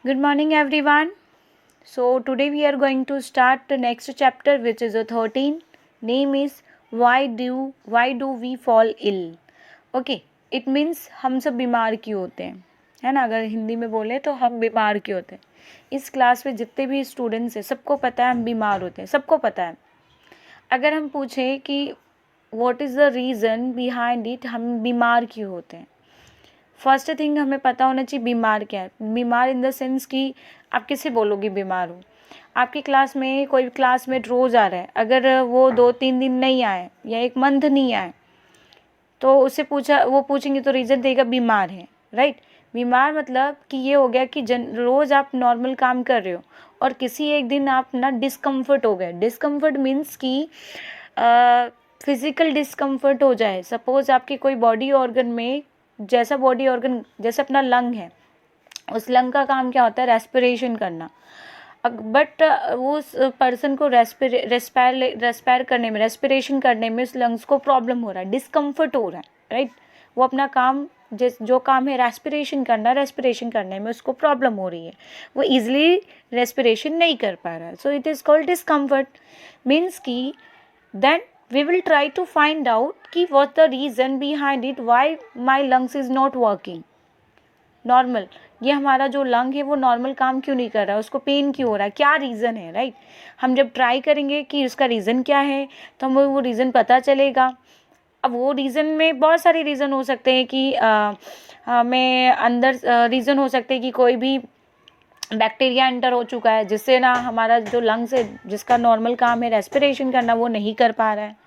Good morning, everyone. So, today we are going to start the next chapter, which is a 13. Name is why do we fall ill? Okay, it means हम सब बीमार क्यों होते हैं, है ना। अगर हिंदी में बोले तो हम बीमार क्यों होते हैं। इस क्लास में जितने भी स्टूडेंट्स हैं सबको पता है हम बीमार होते हैं, सबको पता है। अगर हम पूछें कि what is the reason behind it, हम बीमार क्यों होते हैं, फर्स्ट थिंग हमें पता होना चाहिए बीमार क्या है। बीमार इन द सेंस कि आप किसे बोलोगे बीमार हो। आपकी क्लास में कोई क्लासमेट रोज़ आ रहा है, अगर वो 2-3 दिन नहीं आए या 1 मंथ नहीं आए तो उससे वो पूछेंगे तो रीज़न देगा बीमार है, राइट। बीमार मतलब कि ये हो गया कि रोज़ आप नॉर्मल काम कर रहे हो और किसी एक दिन आप ना डिस्कम्फर्ट हो गए। डिस्कम्फर्ट मीन्स कि फिज़िकल डिस्कम्फर्ट हो जाए। सपोज़ आपके कोई बॉडी ऑर्गन में, जैसा बॉडी ऑर्गन जैसे अपना लंग है, उस लंग का काम क्या होता है, रेस्पिरेशन करना। बट वो उस पर्सन को रेस्पायर करने में, रेस्पिरेशन करने में उस लंग्स को प्रॉब्लम हो रहा है, डिस्कम्फर्ट हो रहा है, राइट। वो अपना काम जो काम है रेस्पिरेशन करना, रेस्पिरेशन करने में उसको प्रॉब्लम हो रही है, वो ईजिली रेस्पिरेशन नहीं कर पा रहा है। So it is called discomfort. Means कि then we will try to find out कि what the reason behind it, why my lungs is not working normal. ये हमारा जो लंग है वो नॉर्मल काम क्यों नहीं कर रहा है, उसको पेन क्यों हो रहा है, क्या रीज़न है, राइट। हम जब ट्राई करेंगे कि उसका रीज़न क्या है तो हमें वो रीज़न पता चलेगा। अब वो रीज़न में बहुत सारे रीज़न हो सकते हैं कि हमें अंदर रीज़न हो सकते हैं कि कोई भी बैक्टीरिया एंटर हो चुका है जिससे ना हमारा जो लंग्स है, जिसका नॉर्मल काम है रेस्पिरेशन करना, वो नहीं कर पा रहा है।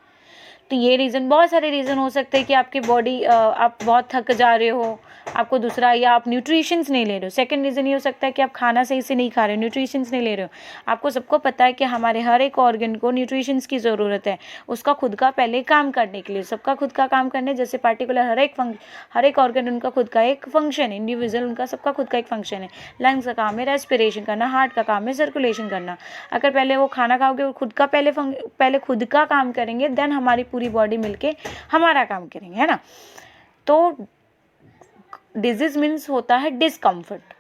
तो ये रीज़न, बहुत सारे रीज़न हो सकते हैं कि आपकी बॉडी, आप बहुत थक जा रहे हो, आपको दूसरा, या आप न्यूट्रिशंस नहीं ले रहे हो। सेकंड रीज़न ये हो सकता है कि आप खाना सही से नहीं खा रहे हो, न्यूट्रिशंस नहीं ले रहे हो। आपको सबको पता है कि हमारे हर एक ऑर्गन को न्यूट्रिशंस की ज़रूरत है उसका खुद का पहले काम करने के लिए। सबका खुद का काम करने, जैसे पार्टिकुलर हर एक ऑर्गन उनका खुद का एक फंक्शन है, इंडिविजुअल उनका सबका खुद का एक फंक्शन है। लंग्स का काम है रेस्पिरेशन करना, हार्ट का काम है सर्कुलेशन करना। अगर पहले वो खाना खाओगे और खुद का पहले खुद का काम करेंगे, देन हमारी पूरी बॉडी मिलके हमारा काम करेंगे, है ना। तो डिजीज मीन्स होता है डिस्कम्फर्ट।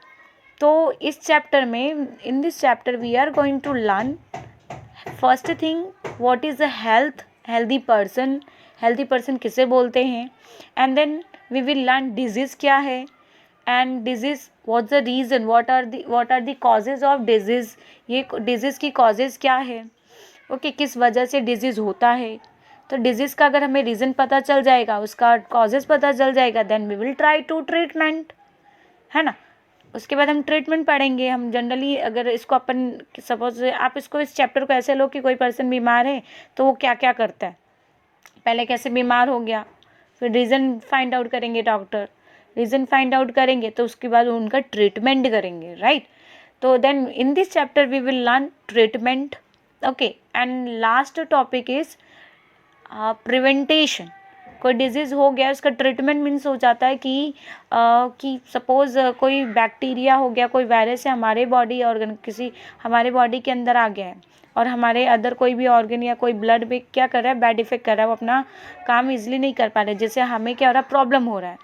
तो इस चैप्टर में, in this chapter we are going to learn first thing what is a healthy person. Healthy person किसे बोलते हैं, and then we will learn disease क्या है, and disease what's the reason, what are the causes of disease. ये disease की causes क्या है, okay, किस वजह से डिजीज़ होता है। तो डिजीज़ का अगर हमें रीज़न पता चल जाएगा, उसका कॉजेज़ पता चल जाएगा, then we will try to treatment, है ना। उसके बाद हम ट्रीटमेंट पढ़ेंगे। हम जनरली अगर इसको अपन, सपोज आप इसको, इस चैप्टर को ऐसे लो कि कोई पर्सन बीमार है तो वो क्या क्या करता है, पहले कैसे बीमार हो गया, फिर रीज़न फाइंड आउट करेंगे, डॉक्टर रीज़न फाइंड आउट करेंगे तो उसके बाद उनका ट्रीटमेंट करेंगे, राइट। तो then in this chapter we will learn treatment, okay. And last topic is preventation. कोई डिजीज़ हो गया, उसका ट्रीटमेंट मीन्स हो जाता है कि सपोज़ कोई बैक्टीरिया हो गया, कोई वायरस है हमारे बॉडी ऑर्गन, किसी हमारे बॉडी के अंदर आ गया है और हमारे अदर कोई भी ऑर्गन या कोई ब्लड में क्या कर रहा है, बैड इफेक्ट कर रहा है, वो अपना काम ईजिली नहीं कर पा रहे, जिससे हमें क्या हो रहा है, प्रॉब्लम हो रहा है।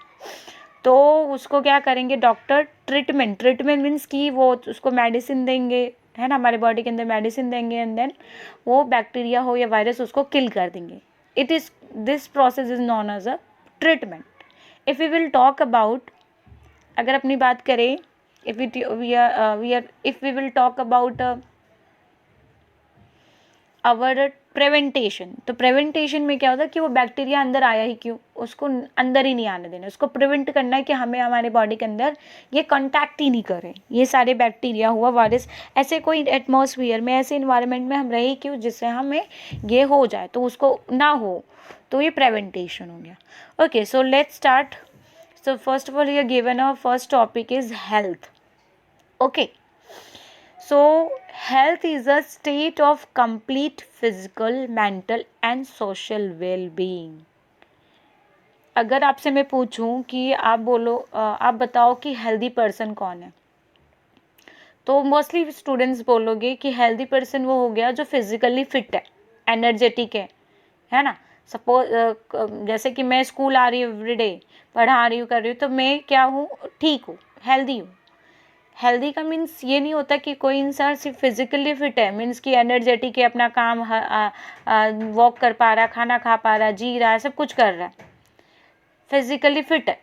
तो उसको क्या करेंगे डॉक्टर, ट्रीटमेंट मीन्स कि वो उसको मेडिसिन देंगे, है ना, हमारे बॉडी के अंदर मेडिसिन देंगे, एंड देन वो बैक्टीरिया हो या वायरस उसको किल कर देंगे। This process is known as a treatment. If we will talk about, अगर अपनी बात करें, if we will talk about our preventation, तो प्रिवेंटेशन में क्या होता है कि वो बैक्टीरिया अंदर आया ही क्यों, उसको अंदर ही नहीं आने देना, उसको प्रिवेंट करना है कि हमें हमारे बॉडी के अंदर ये कॉन्टैक्ट ही नहीं करें, ये सारे बैक्टीरिया हुआ, वायरस, ऐसे कोई एटमॉस्फेयर में, ऐसे इन्वायरमेंट में हम रहे क्यों जिससे हमें ये हो जाए, तो उसको ना हो, तो ये प्रिवेंटेशन हो गया। Okay, so let's start. So first of all ये given our first topic is health, okay. So, health is a state of complete physical, mental and social well-being. अगर आपसे मैं पूछूं कि आप बताओ कि हेल्दी पर्सन कौन है, तो मोस्टली स्टूडेंट्स बोलोगे कि हेल्दी पर्सन वो हो गया जो फिजिकली फिट है, एनर्जेटिक है ना। सपोज जैसे कि मैं स्कूल आ रही हूँ एवरीडे, पढ़ा रही हूँ, कर रही हूँ, तो मैं क्या हूँ, ठीक हूँ, हेल्दी हूँ। हेल्दी का मीन्स ये नहीं होता कि कोई इंसान सिर्फ फिजिकली फिट है, मीन्स कि एनर्जेटिक है, अपना काम वॉक कर पा रहा, खाना खा पा रहा, जी रहा है, सब कुछ कर रहा है, फिजिकली फिट है।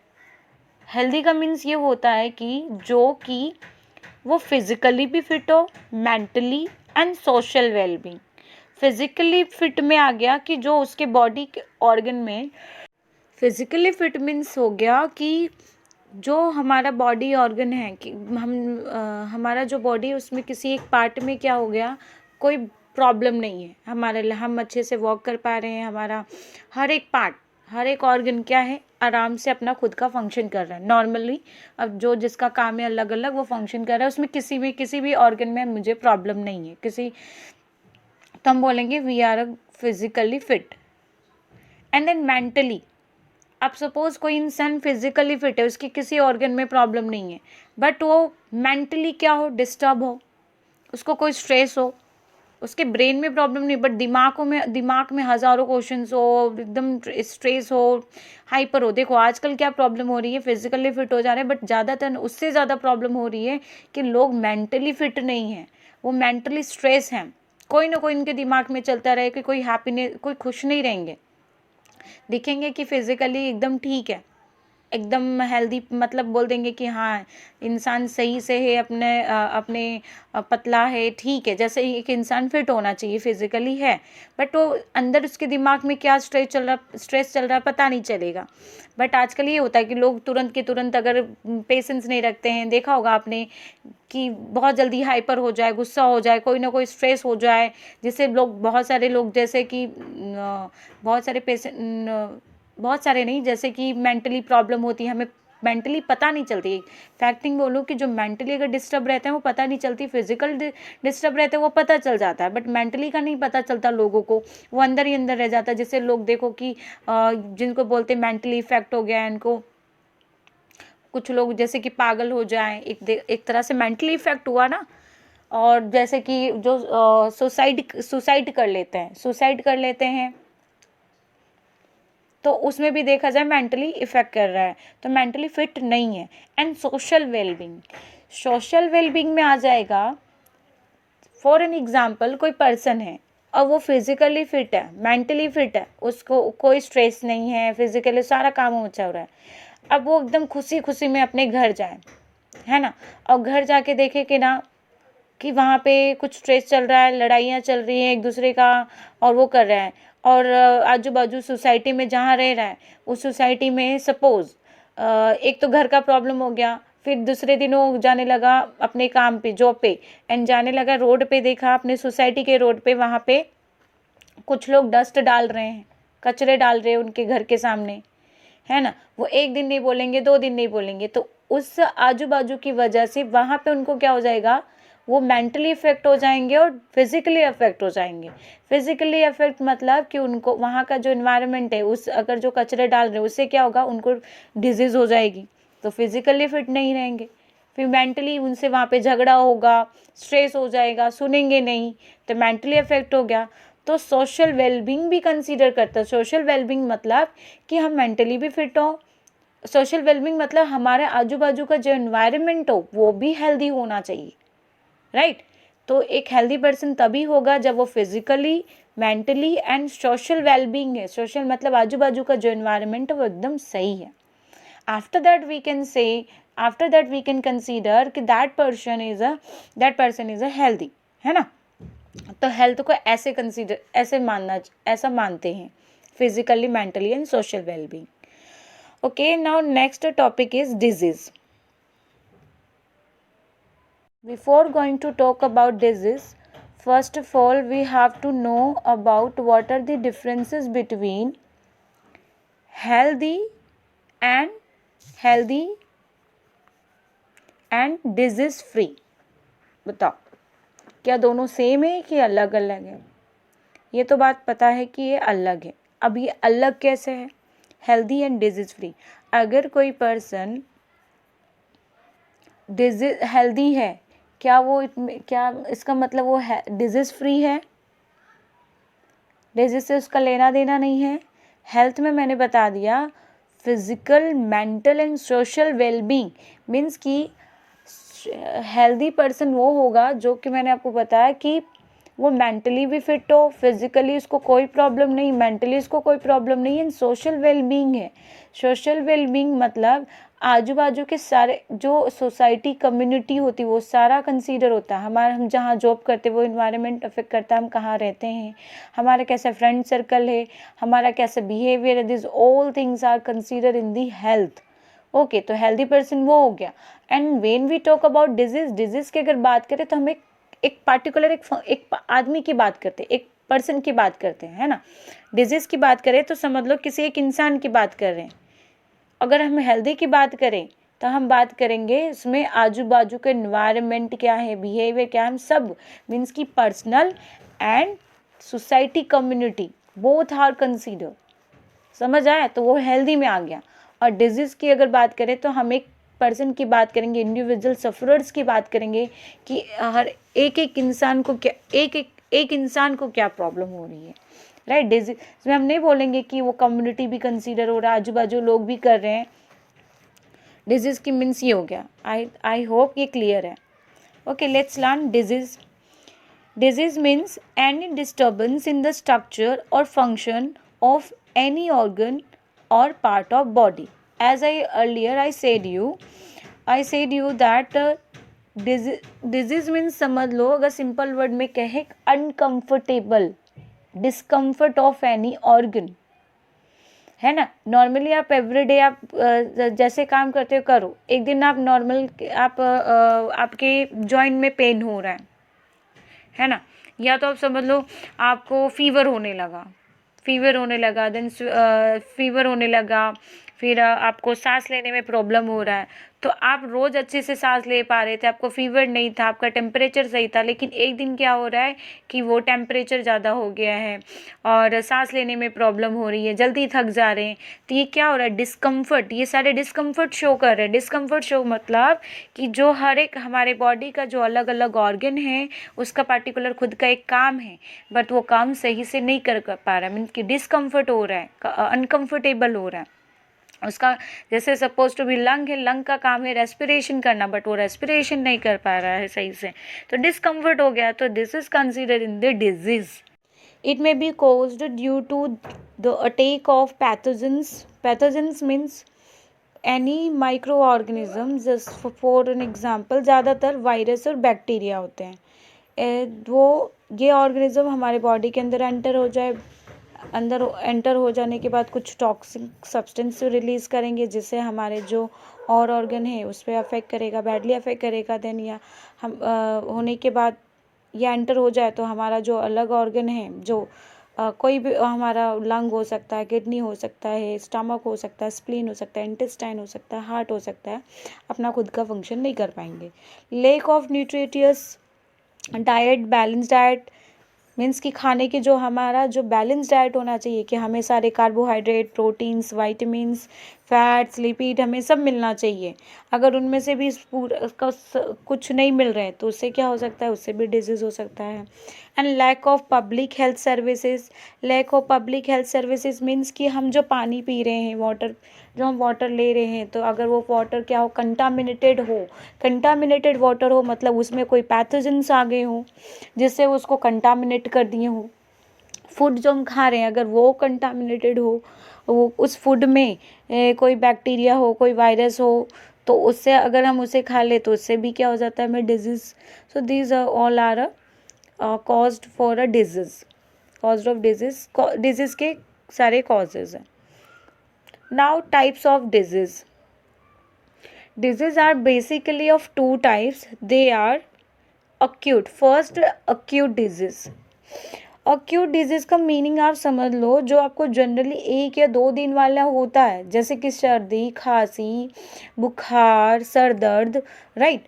हेल्दी का मीन्स ये होता है कि जो कि वो फिजिकली भी फिट हो, mentally and social wellbeing. Physically fit में आ गया कि जो उसके बॉडी के ऑर्गन में, फिजिकली फिट मीन्स हो गया कि जो हमारा बॉडी ऑर्गन है कि हमारा जो बॉडी है उसमें किसी एक पार्ट में क्या हो गया, कोई प्रॉब्लम नहीं है हमारे, हम अच्छे से वॉक कर पा रहे हैं, हमारा हर एक पार्ट, हर एक ऑर्गन क्या है, आराम से अपना खुद का फंक्शन कर रहा है नॉर्मली। अब जो जिसका काम है अलग अलग वो फंक्शन कर रहा है, उसमें किसी भी ऑर्गन में मुझे प्रॉब्लम नहीं है किसी, तो हम बोलेंगे we are physically fit. And then mentally, अब सपोज कोई इंसान फिजिकली फिट है, उसकी किसी ऑर्गन में प्रॉब्लम नहीं है, बट वो मेंटली क्या हो, डिस्टर्ब हो, उसको कोई स्ट्रेस हो, उसके ब्रेन में प्रॉब्लम नहीं बट दिमाग में हज़ारों क्वेश्चंस हो, एकदम स्ट्रेस हो, हाइपर हो। देखो आजकल क्या प्रॉब्लम हो रही है, फिजिकली फिट हो जा रहे हैं बट ज़्यादातर उससे ज़्यादा प्रॉब्लम हो रही है कि लोग मेंटली फिट नहीं हैं, वो मेंटली स्ट्रेस हैं, कोई ना कोई इनके दिमाग में चलता रहे कि कोई हैप्पीनेस, कोई खुश नहीं रहेंगे, दिखेंगे कि फिजिकली एकदम ठीक है, एकदम हेल्दी, मतलब बोल देंगे कि हाँ इंसान सही से है, अपने पतला है, ठीक है, जैसे एक इंसान फिट होना चाहिए फिजिकली है, बट वो अंदर उसके दिमाग में क्या स्ट्रेस चल रहा है पता नहीं चलेगा। बट आजकल ये होता है कि लोग तुरंत के तुरंत, अगर पेशेंस नहीं रखते हैं, देखा होगा आपने कि बहुत जल्दी हाइपर हो जाए, गुस्सा हो जाए, कोई ना कोई स्ट्रेस हो जाए, जिससे लोग, बहुत सारे लोग जैसे कि बहुत सारे बहुत सारे नहीं, जैसे कि मेंटली प्रॉब्लम होती है, हमें मेंटली पता नहीं चलती, फैक्टिंग बोलूँ कि जो मेंटली अगर डिस्टर्ब रहते हैं वो पता नहीं चलती, फिजिकल डिस्टर्ब रहते हैं वो पता चल जाता है, बट मेंटली का नहीं पता चलता लोगों को, वो अंदर ही अंदर रह जाता है। जैसे लोग देखो कि जिनको बोलते हैं मेंटली इफेक्ट हो गया है इनको, कुछ लोग जैसे कि पागल हो जाएं, एक तरह से मेंटली इफेक्ट हुआ ना। और जैसे कि जो सुसाइड कर लेते हैं तो उसमें भी देखा जाए मेंटली इफेक्ट कर रहा है, तो मेंटली फिट नहीं है। एंड सोशल वेलबींग में आ जाएगा, फॉर एन एग्जांपल कोई पर्सन है और वो फिजिकली फिट है, मेंटली फिट है, उसको कोई स्ट्रेस नहीं है, फिजिकली सारा काम अच्छा हो रहा है, अब वो एकदम खुशी खुशी में अपने घर जाए, है ना, और घर जाके देखे कि ना कि वहाँ पे कुछ स्ट्रेस चल रहा है, लड़ाइयाँ चल रही हैं एक दूसरे का, और वो कर रहा है, और आजू बाजू सोसाइटी में जहाँ रह रहा है उस सोसाइटी में सपोज एक तो घर का प्रॉब्लम हो गया, फिर दूसरे दिन वो जाने लगा अपने काम पे, जॉब पे, एंड जाने लगा रोड पे, देखा अपने सोसाइटी के रोड पे, वहाँ पे कुछ लोग डस्ट डाल रहे हैं, कचरे डाल रहे हैं उनके घर के सामने, है ना, वो एक दिन नहीं बोलेंगे, 2 दिन नहीं बोलेंगे, तो उस आजू बाजू की वजह से वहाँ पे उनको क्या हो जाएगा, वो मेंटली इफेक्ट हो जाएंगे और फिजिकली अफेक्ट हो जाएंगे। फिजिकली अफेक्ट मतलब कि उनको वहाँ का जो इन्वायरमेंट है, उस अगर जो कचरे डाल रहे हैं उससे क्या होगा, उनको डिजीज़ हो जाएगी, तो फिजिकली फिट नहीं रहेंगे, फिर मेंटली उनसे वहाँ पे झगड़ा होगा, स्ट्रेस हो जाएगा, सुनेंगे नहीं, तो मेंटली अफेक्ट हो गया। तो सोशल वेलबींग भी कंसीडर करता है। सोशल वेलबींग मतलब कि हम मेंटली भी फिट हो, सोशल वेलबींग मतलब हमारे आजू बाजू का जो एनवायरनमेंट हो वो भी हेल्दी होना चाहिए, राइट। तो एक हेल्दी पर्सन तभी होगा जब वो physically, mentally and social wellbeing है, सोशल मतलब आजू बाजू का जो एनवायरनमेंट है वो एकदम सही है। After that we can consider कि that person is a healthy, है ना। तो हेल्थ को ऐसा मानते हैं, physically, mentally and social wellbeing. Okay, now next topic is disease. Before going to talk about disease, first of all we have to know about what are the differences between healthy and disease free। बताओ, क्या दोनों same है कि अलग अलग है? ये तो बात पता है कि ये अलग है। अब ये अलग कैसे है? Healthy and disease free. अगर कोई पर्सन हेल्दी है, क्या इसका मतलब वो है डिजीज फ्री है? डिजीज से उसका लेना देना नहीं है। हेल्थ में मैंने बता दिया, physical, mental and social wellbeing means कि हेल्दी पर्सन वो होगा जो कि मैंने आपको बताया कि वो मेंटली भी फिट हो, फिजिकली उसको कोई प्रॉब्लम नहीं, मेंटली उसको कोई प्रॉब्लम नहीं, एंड सोशल वेलबींग है। सोशल वेलबींग मतलब आजू बाजू के सारे जो सोसाइटी कम्युनिटी होती है वो सारा कंसीडर होता है। हमारा हम जहाँ जॉब करते हैं वो इन्वायरमेंट अफेक्ट करता है, हम कहाँ रहते हैं, हमारा कैसा फ्रेंड सर्कल है, हमारा कैसा बिहेवियर है, this all things are consider in the health. Okay, तो हेल्दी पर्सन वो हो गया। And when we talk about disease की अगर बात करें तो हम एक पार्टिकुलर एक आदमी की बात करते हैं, एक पर्सन की बात करते हैं, है ना। डिजीज की बात करें तो समझ लो किसी एक इंसान की बात कर रहे हैं। अगर हम हेल्दी की बात करें तो हम बात करेंगे उसमें आजू बाजू के एनवायरनमेंट क्या है, बिहेवियर क्या है, हम सब मीन्स की personal and society community both are consider. समझ आया, तो वो हेल्दी में आ गया। और डिजीज़ की अगर बात करें तो हम एक पर्सन की बात करेंगे, इंडिविजुअल सफरर्स की बात करेंगे कि हर एक इंसान को क्या एक इंसान को क्या प्रॉब्लम हो रही है, राइट। डिजीज में हम नहीं बोलेंगे कि वो कम्युनिटी भी कंसीडर हो रहा है, आजू बाजू लोग भी कर रहे हैं। डिजीज़ की मीन्स ये हो गया। आई होप ये क्लियर है। Okay, let's learn disease. Disease means any disturbance in the structure or function of any organ or part of body. As I said you that disease means समझ लो, अगर simple word में कहे uncomfortable discomfort of any organ, है ना। Normally आप everyday आप जैसे काम करते हो करो, एक दिन आप नॉर्मल आपके जॉइंट में पेन हो रहा है ना, या तो आप समझ लो आपको फीवर होने लगा देन फीवर होने लगा, फिर आपको सांस लेने में प्रॉब्लम हो रहा है। तो आप रोज़ अच्छे से सांस ले पा रहे थे, आपको फीवर नहीं था, आपका टेम्परेचर सही था, लेकिन एक दिन क्या हो रहा है कि वो टेम्परेचर ज़्यादा हो गया है और सांस लेने में प्रॉब्लम हो रही है, जल्दी थक जा रहे हैं। तो ये क्या हो रहा है, डिस्कम्फर्ट, ये सारे डिस्कम्फर्ट शो कर रहे हैं। डिस्कम्फर्ट शो मतलब कि जो हर एक हमारे बॉडी का जो अलग अलग ऑर्गन है उसका पार्टिकुलर खुद का एक काम है, बट वो काम सही से नहीं कर पा रहा है, मीन्स कि डिस्कम्फर्ट हो रहा है, अनकम्फर्टेबल हो रहा है उसका। जैसे सपोज टू बी लंग है, लंग का काम है रेस्पिरेशन करना, बट वो रेस्पिरेशन नहीं कर पा रहा है सही से, तो डिस्कम्फर्ट हो गया। तो this is considered in the disease. It may be caused due to the attack of pathogens means any microorganism, just for an example ज़्यादातर वायरस और बैक्टीरिया होते हैं। वो ये ऑर्गेनिज्म हमारे बॉडी के अंदर एंटर हो जाने के बाद कुछ टॉक्सिक सब्सटेंस रिलीज़ करेंगे, जिससे हमारे जो और ऑर्गन है उस पर अफेक्ट करेगा, बैडली अफेक्ट करेगा। देन या हम होने के बाद या एंटर हो जाए तो हमारा जो अलग ऑर्गन है, जो कोई भी हमारा लंग हो सकता है, किडनी हो सकता है, स्टमक हो सकता है, स्प्लीन हो सकता है, इंटेस्टाइन हो सकता है, हार्ट हो सकता है, अपना खुद का फंक्शन नहीं कर पाएंगे। Lack of nutritious diet, balance diet means कि खाने की जो हमारा जो बैलेंस डाइट होना चाहिए कि हमें सारे carbohydrate, proteins, vitamins, fats, lipid हमें सब मिलना चाहिए। अगर उनमें से भी कुछ नहीं मिल रहे हैं तो उससे क्या हो सकता है, उससे भी डिजीज़ हो सकता है। And lack of public health services means कि हम जो पानी पी रहे हैं, जो हम वाटर ले रहे हैं, तो अगर वो वाटर क्या हो, कंटामिनेटेड वाटर हो, मतलब उसमें कोई पैथोजेंस आ गए हो जिससे उसको कंटामिनेट कर दिए हो। फूड जो हम खा रहे हैं अगर वो कंटामिनेटेड हो, वो उस फूड में कोई बैक्टीरिया हो, कोई वायरस हो, तो उससे अगर हम उसे खा ले तो उससे भी क्या हो जाता है, हमें disease. So these all are caused for a disease, cause of disease के सारे कॉजेज हैं। Now types of disease are basically of two types, they are acute. First, acute disease. Acute disease का मीनिंग आप समझ लो, जो आपको generally 1 या 2 दिन वाला होता है, जैसे कि सर्दी, खांसी, बुखार, सर दर्द, राइट।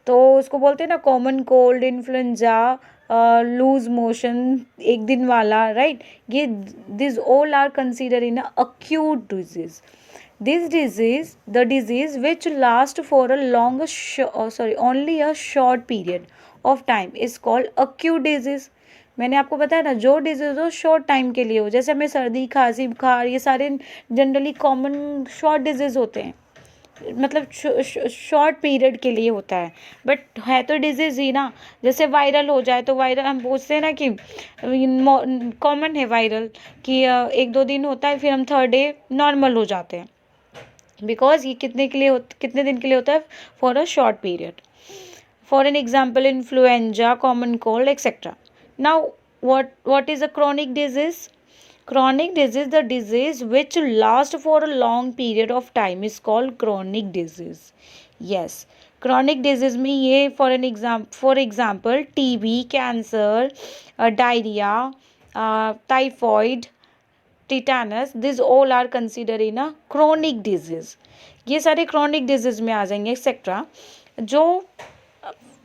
तो उसको बोलते हैं ना common cold, influenza, loose motion, एक दिन वाला, राइट। ये this all are consider in acute disease. The disease which last for a only a short period of time is called acute disease. मैंने आपको बताया ना, जो डिजीज हो शॉर्ट टाइम के लिए हो, जैसे हमें सर्दी, खांसी, बुखार, ये सारे जनरली कॉमन शॉर्ट डिजीज होते हैं, मतलब शॉर्ट पीरियड के लिए होता है, बट है तो डिजीज़ ही ना। जैसे वायरल हो जाए तो वायरल हम पूछते हैं ना कि कॉमन है वायरल कि 1-2 दिन होता है, फिर हम थर्ड डे नॉर्मल हो जाते हैं, बिकॉज ये कितने दिन के लिए होता है, for a short period. For an example influenza, common cold etcetera. Now what is a chronic disease? Chronic disease, the disease which lasts for a long period of time is called chronic disease. Yes, chronic disease में ये for example TB, cancer, diarrhea, typhoid, tetanus, these all are considered in a chronic disease. ये सारे chronic disease में आ जाएंगे etcetera. जो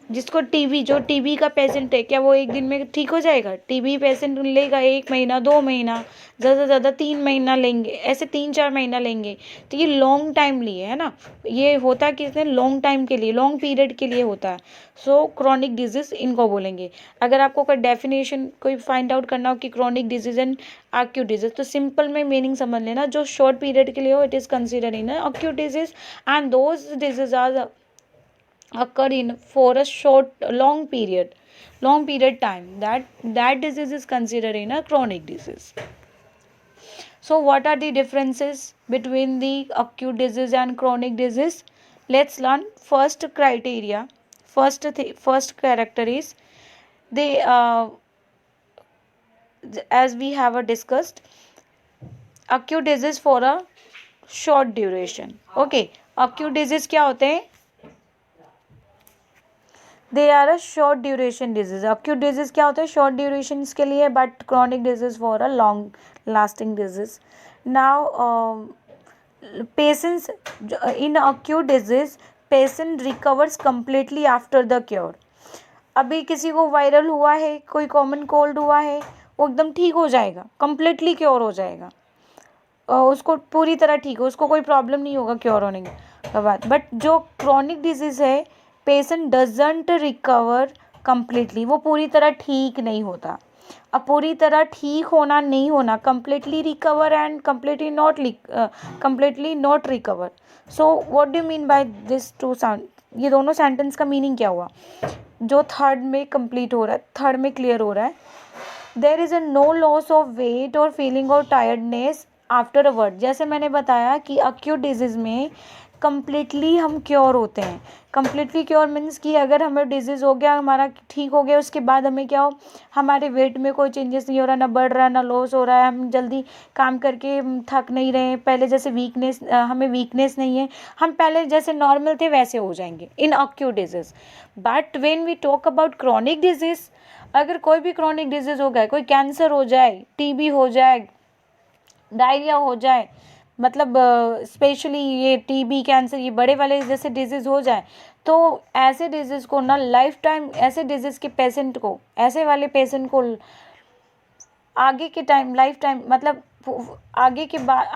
जिसको जो TB का पेशेंट है, क्या वो एक दिन में ठीक हो जाएगा? टीबी पेशेंट लेगा 1 महीना, 2 महीना, ज़्यादा से ज़्यादा 3 महीना लेंगे, ऐसे 3-4 महीना लेंगे। तो ये लॉन्ग टाइम लिए है ना, ये होता है किसने? लॉन्ग टाइम के लिए, लॉन्ग पीरियड के लिए होता है। सो क्रॉनिक डिजीज इनको बोलेंगे। अगर आपको कोई डेफिनेशन कोई फाइंड आउट करना हो कि chronic disease and acute disease, तो सिंपल में मीनिंग समझ लेना, जो शॉर्ट पीरियड के लिए हो it is considered in acute disease, and those disease are occur in for a long period time, that disease is considered in a chronic disease. So what are the differences between the acute disease and chronic disease? Let's learn first criteria. First character is they as we have discussed, acute disease for a short duration. Okay, acute disease क्या होते हैं? They are a short duration disease. Acute disease क्या होता है? Short duration के लिए, but chronic disease for a long lasting disease. Now patients in acute disease, patient recovers completely after the cure. अभी किसी को वायरल हुआ है, कोई कॉमन कोल्ड हुआ है, वो एकदम ठीक हो जाएगा, कम्प्लीटली क्योर हो जाएगा, उसको पूरी तरह ठीक हो, उसको कोई प्रॉब्लम नहीं होगा क्योर होने के बाद। बट जो क्रॉनिक डिजीज है, पेशेंट डजंट रिकवर कम्प्लीटली, वो पूरी तरह ठीक नहीं होता। अब पूरी तरह ठीक होना नहीं होना, completely recover and completely not recover. So what do mean by this two sound? ये दोनों सेंटेंस का मीनिंग क्या हुआ? जो थर्ड में कंप्लीट हो रहा है, थर्ड में क्लियर हो रहा है, there is a no loss of weight और feeling of tiredness after a word. जैसे मैंने बताया कि एक्यूट डिजीज में कम्प्लीटली हम क्योर होते हैं। कम्प्लीटली क्योर मीन्स कि अगर हमें डिजीज़ हो गया, हमारा ठीक हो गया, उसके बाद हमें क्या हो, हमारे वेट में कोई चेंजेस नहीं हो रहा, ना बढ़ रहा ना लॉस हो रहा है, हम जल्दी काम करके थक नहीं रहे, पहले जैसे हमें वीकनेस नहीं है, हम पहले जैसे नॉर्मल थे वैसे हो जाएंगे in acute disease. But when we talk about chronic disease, अगर कोई भी क्रॉनिक डिजीज़ हो गया, कोई कैंसर हो जाए, टीबी हो जाए, डायरिया हो जाए, मतलब स्पेशली ये टीबी, कैंसर, ये बड़े वाले जैसे डिजीज़ हो जाए, तो ऐसे डिजीज़ को ना लाइफ टाइम, ऐसे डिजीज़ के पेशेंट को, ऐसे वाले पेशेंट को आगे के टाइम, लाइफ टाइम, मतलब आगे के बाद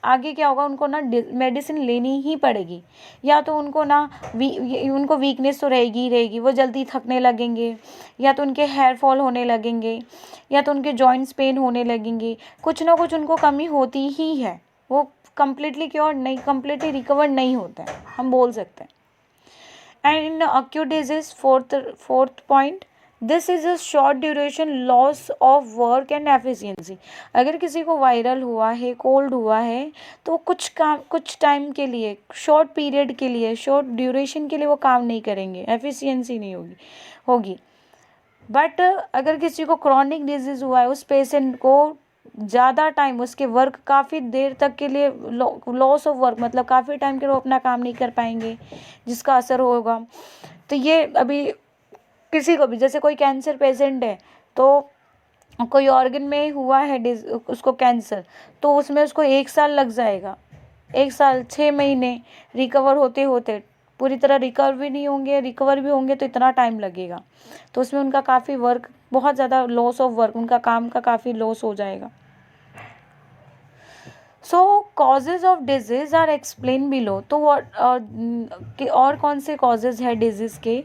आगे क्या होगा, उनको ना मेडिसिन लेनी ही पड़ेगी। या तो उनको ना उनको वीकनेस तो रहेगी, वो जल्दी थकने लगेंगे, या तो उनके हेयर फॉल होने लगेंगे, या तो उनके जॉइंट्स पेन होने लगेंगे, कुछ ना कुछ उनको कमी होती ही है, वो कम्प्लीटली क्योर नहीं, कम्प्लीटली रिकवर नहीं होता है, हम बोल सकते हैं। And in acute disease, fourth point, this is a short duration loss of work and efficiency. अगर किसी को वायरल हुआ है, कोल्ड हुआ है, तो कुछ टाइम के लिए, शॉर्ट पीरियड के लिए, शॉर्ट ड्यूरेशन के लिए वो काम नहीं करेंगे, एफिशिएंसी नहीं होगी। बट अगर किसी को क्रॉनिक डिजीज हुआ है, उस पेशेंट को ज़्यादा टाइम, उसके वर्क काफ़ी देर तक के लिए लॉस ऑफ वर्क, मतलब काफ़ी टाइम के लिए वो अपना काम नहीं कर पाएंगे, जिसका असर होगा। तो ये अभी किसी को भी, जैसे कोई कैंसर पेशेंट है, तो कोई ऑर्गन में हुआ है उसको कैंसर, तो उसमें उसको 1 साल लग जाएगा, 1 साल 6 महीने रिकवर होते होते। पूरी तरह रिकवर भी होंगे तो इतना टाइम लगेगा, तो उसमें उनका काफ़ी वर्क, बहुत ज़्यादा लॉस ऑफ वर्क, उनका काम का काफ़ी लॉस हो जाएगा। So causes of disease are explain below. तो और कौन से कॉजेज है डिजीज के?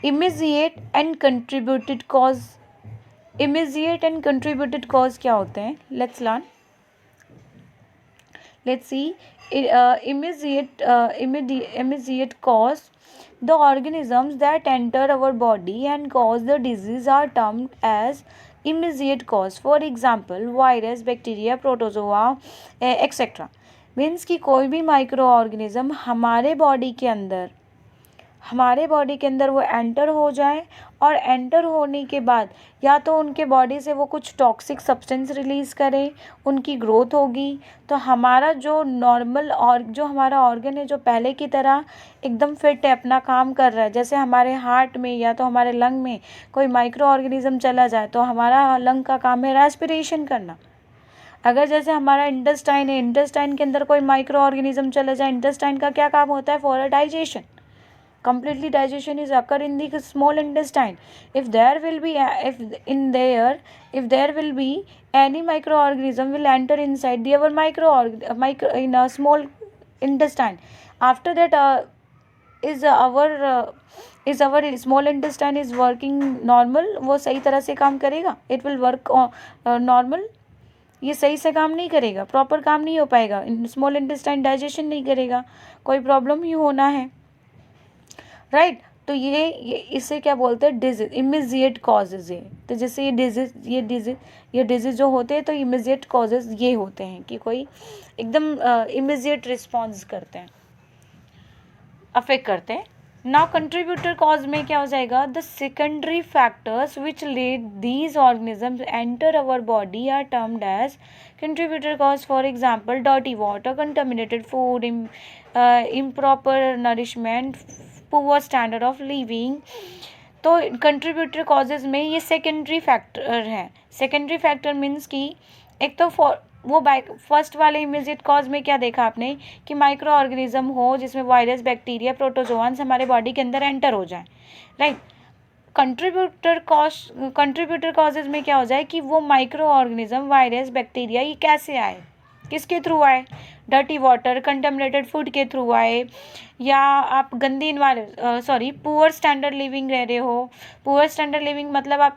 Immediate and contributed cause. Immediate and contributed cause क्या होते हैं? Let's learn. let's see, immediate cause. The organisms that enter our body and cause the disease are termed as immediate cause. For example, virus, bacteria, protozoa, etc. Means कि कोई भी micro organism हमारे body के अंदर वो enter हो जाए, और एंटर होने के बाद या तो उनके बॉडी से वो कुछ टॉक्सिक सब्सटेंस रिलीज़ करें, उनकी ग्रोथ होगी, तो हमारा जो नॉर्मल और जो हमारा ऑर्गन है जो पहले की तरह एकदम फिट है, अपना काम कर रहा है। जैसे हमारे हार्ट में या तो हमारे लंग में कोई माइक्रो ऑर्गेनिज्म चला जाए तो हमारा लंग का काम है रेस्पिरेशन करना। अगर जैसे हमारा इंटेस्टाइन है, इंटेस्टाइन के अंदर कोई माइक्रो ऑर्गेनिज्म चला जाए, इंटेस्टाइन का क्या काम होता है? For digestion. Completely digestion is occur in the small intestine. If there will be any microorganism will enter inside the our in a small intestine. After that, is our small intestine is working normal? वो सही तरह से काम करेगा? It will work normal? ये सही से काम नहीं करेगा, प्रॉपर काम नहीं हो पाएगा, स्मॉल इंटेस्टाइन डाइजेशन नहीं करेगा, कोई प्रॉब्लम ही होना है, राइट। तो ये इसे क्या बोलते हैं? डिजीज, इमीजिएट कॉजेज है। तो जैसे ये डिजीज जो होते हैं तो इमीजिएट कॉजेज ये होते हैं कि कोई एकदम इमीजिएट रिस्पॉन्स करते हैं, अफेक्ट करते हैं। नाउ कंट्रीब्यूटर कॉज में क्या हो जाएगा? The secondary factors which lead these organisms enter our body are termed as contributor cause. For example, dirty water, contaminated food, improper nourishment, poor standard of living. तो contributor causes में ये secondary factor है। Secondary factor means कि एक तो first वाले immediate cause में क्या देखा आपने कि माइक्रो ऑर्गेनिज्म हो जिसमें वायरस, बैक्टीरिया, प्रोटोजोआन्स हमारे बॉडी के अंदर एंटर हो जाए, राइट। कंट्रीब्यूटर कॉजेज में क्या हो जाए कि वो माइक्रो ऑर्गेनिज्म, वायरस, बैक्टीरिया ये कैसे आए, किसके थ्रू आए? डर्टी वाटर, कंटेमिनेटेड फूड के थ्रू आए, या आप गंदी पुअर स्टैंडर्ड लिविंग रह रहे हो। पुअर स्टैंडर्ड लिविंग मतलब आप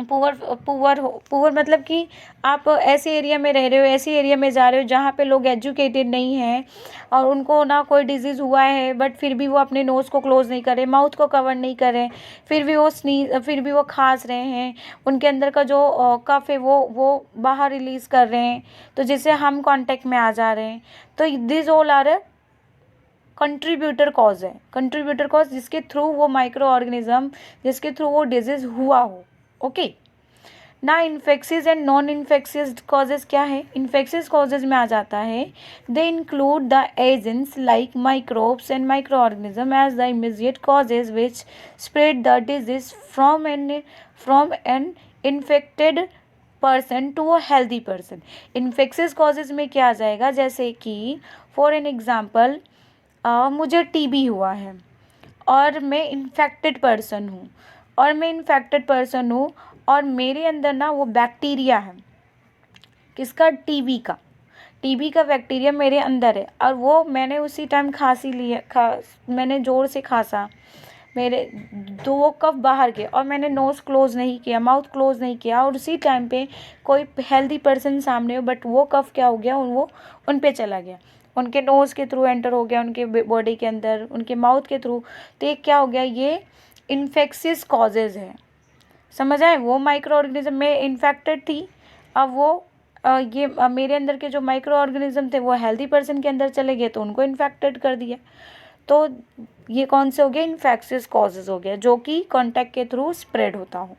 पुअर मतलब कि आप ऐसे एरिया में रह रहे हो, ऐसे एरिया में जा रहे हो जहाँ पे लोग एजुकेटेड नहीं हैं और उनको ना कोई डिजीज़ हुआ है, बट फिर भी वो अपने नोज़ को क्लोज नहीं करें, माउथ को कवर नहीं करें, फिर भी वो खांस रहे हैं, उनके अंदर का जो कफ है वो बाहर रिलीज़ कर रहे हैं, तो जिससे हम कांटेक्ट में आ जा रहे हैं। तो this all are contributor cause है। कंट्रीब्यूटर कॉज जिसके थ्रू वो माइक्रो ऑर्गेनिज्म, जिसके थ्रू वो डिजीज़ हुआ हो, ओके। ना infectious and non infectious causes क्या है? इन्फेक्शियस कॉजेज में आ जाता है, they include the agents like microbes and microorganism as the immediate causes which spread the disease from an infected person to a healthy person. Infectious causes में क्या आ जाएगा? जैसे कि फॉर एन एग्जाम्पल, मुझे टीबी हुआ है और मैं इन्फेक्टेड पर्सन हूँ और मेरे अंदर ना वो बैक्टीरिया है, किसका? टीबी का बैक्टीरिया मेरे अंदर है, और वो मैंने उसी टाइम मैंने ज़ोर से खांसा, मेरे 2 कफ बाहर गए और मैंने नोज़ क्लोज नहीं किया, माउथ क्लोज नहीं किया, और उसी टाइम पे कोई हेल्दी पर्सन सामने हो, बट वो कफ क्या हो गया, वो उन पे चला गया, उनके नोज़ के थ्रू एंटर हो गया, उनके बॉडी के अंदर, उनके माउथ के थ्रू। तो ये क्या हो गया? ये इन्फेक्शियस कॉजेज़ है, समझ आए? वो माइक्रो ऑर्गेनिज्म में इन्फेक्टेड थी, अब वो मेरे अंदर के जो माइक्रो ऑर्गेनिज्म थे वो हेल्दी पर्सन के अंदर चले गए तो उनको इन्फेक्टेड कर दिया। तो ये कौन से हो गए? इन्फेक्शियस कॉजेज़ हो गया, जो कि कॉन्टैक्ट के थ्रू स्प्रेड होता हो।